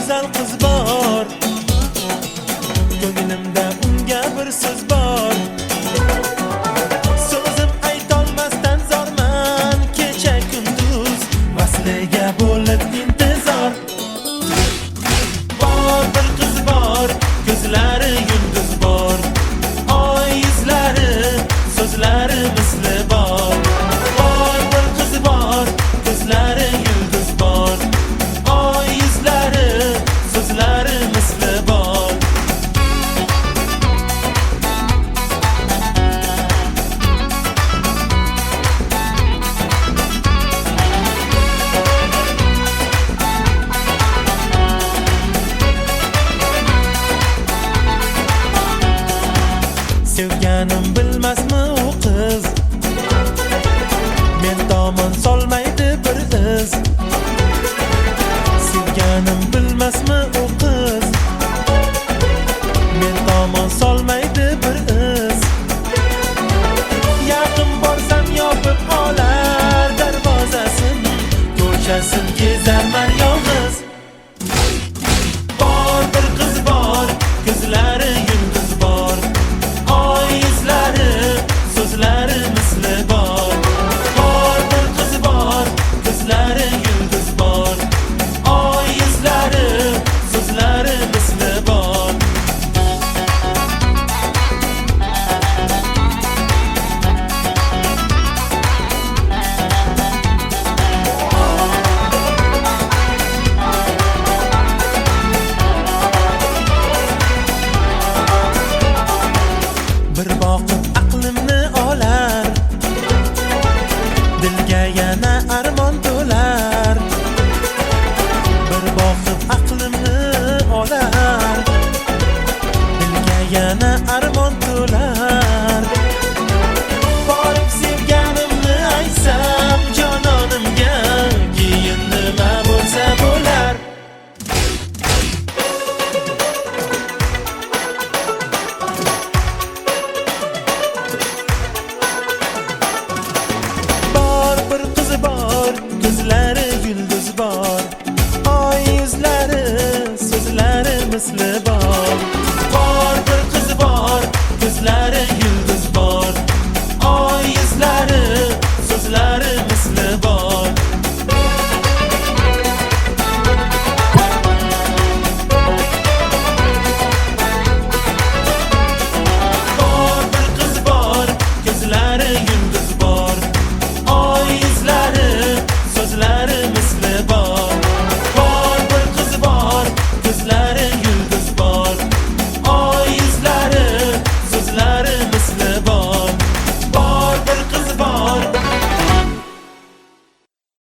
go'zal qiz bor, ko'nglimda unga bir so'z bor. So'zim aytolmasdan zorman, kecha kunduz vasliga bo'lib intizor. Bor bir qiz bor, ko'zlari yulduz bor, oy yuzlari, so'zlari misli bor. Bor bir qiz bor, ko'zlari yulduz bor, oy yuzlari, so'zlari misli bor. Sevganim bilmasmi u qiz, men tomon solmaydi bir iz. Sevganim bilmasmi u qiz, men tomon solmaydi bir iz. Yaqin borsam yopib olar darvozasin, ko'chasin kezarman yolg'iz. Bor bir qiz bor, ko'zlari yulduz bor, oy yuzlari, so'zlari misli bor. Bor bir qiz bor, ko'zlari yulduz bor, oy yuzlari, so'zlari misli bor. Bir boqib aqlimni olar, dilga yana armon to'lar. Bir boqib aqlimni olar, dilga yana armon to'lar. Borib sevganimni aytsam jononimga, keyin nima bo'lsa bo'lar. Bor bir qiz bor, ko'zlari yulduz bor, oy yuzlari, so'zlari misli bor.